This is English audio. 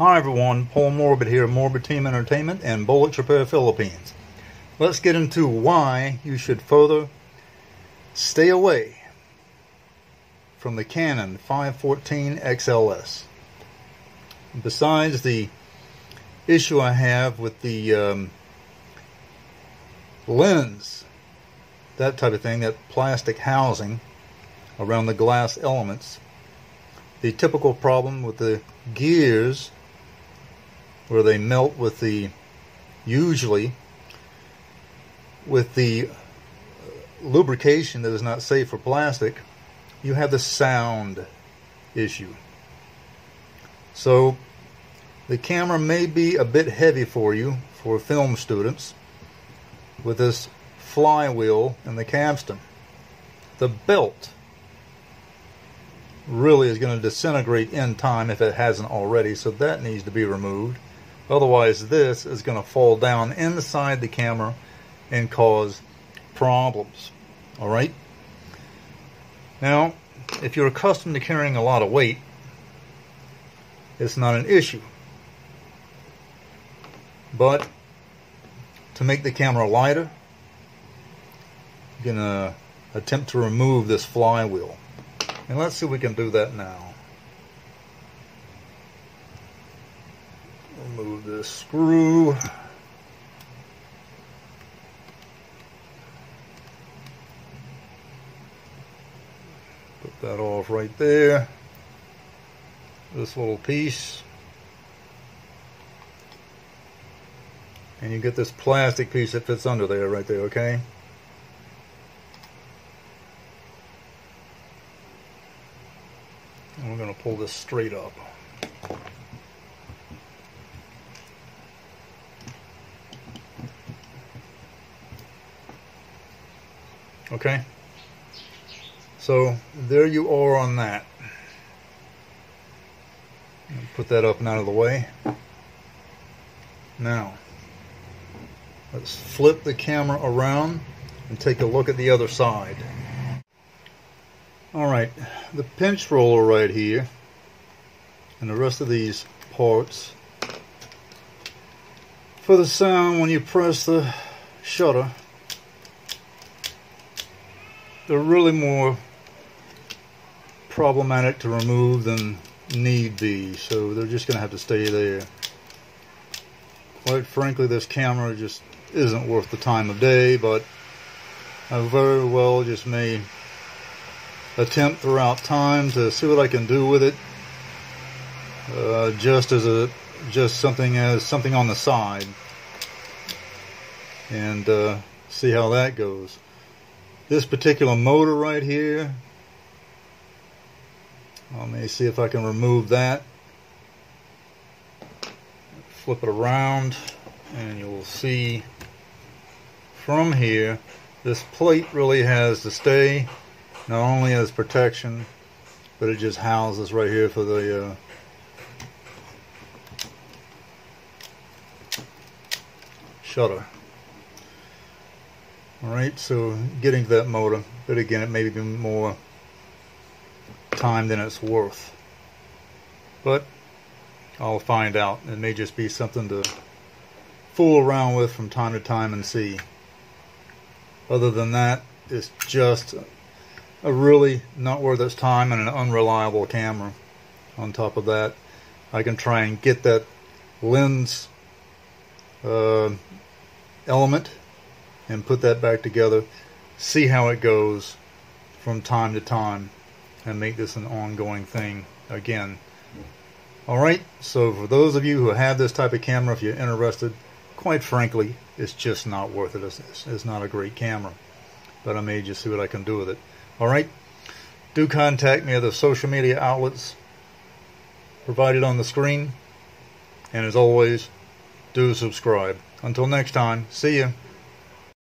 Hi everyone, Paul Morbid here, Morbid Team Entertainment and Bolex Repair Philippines. Let's get into why you should further stay away from the Canon 514 XLS. Besides the issue I have with the lens, that type of thing, that plastic housing around the glass elements, the typical problem with the gears where they melt with the, usually with the lubrication that is not safe for plastic, you have the sound issue. So the camera may be a bit heavy for you, for film students, with this flywheel and the capstan. The belt really is going to disintegrate in time if it hasn't already, so that needs to be removed. Otherwise, this is going to fall down inside the camera and cause problems. Alright? Now, if you're accustomed to carrying a lot of weight, it's not an issue. But to make the camera lighter, you're going to attempt to remove this flywheel. And let's see if we can do that now. Remove this screw. Put that off right there. This little piece. And you get this plastic piece that fits under there, right there, okay? And we're going to pull this straight up. Okay, so there you are on that. Put that up and out of the way. Now, let's flip the camera around and take a look at the other side. Alright, the pinch roller right here and the rest of these parts for the sound when you press the shutter, they're really more problematic to remove than need be, so they're just going to have to stay there. Quite frankly, this camera just isn't worth the time of day, but I very well just may attempt throughout time to see what I can do with it, just something on the side, and see how that goes. This particular motor right here, let me see if I can remove that. Flip it around and you'll see from here, this plate really has to stay, not only as protection, but it just houses right here for the shutter. Alright, so getting to that motor, but again, it may be more time than it's worth. But I'll find out. It may just be something to fool around with from time to time and see. Other than that, it's just a really not worth its time and an unreliable camera. On top of that, I can try and get that lens element and put that back together, see how it goes from time to time, and make this an ongoing thing again. Alright, so for those of you who have this type of camera, if you're interested, quite frankly, it's just not worth it. It's not a great camera, but I may just see what I can do with it. Alright, do contact me at the social media outlets provided on the screen, and as always, do subscribe. Until next time, see ya.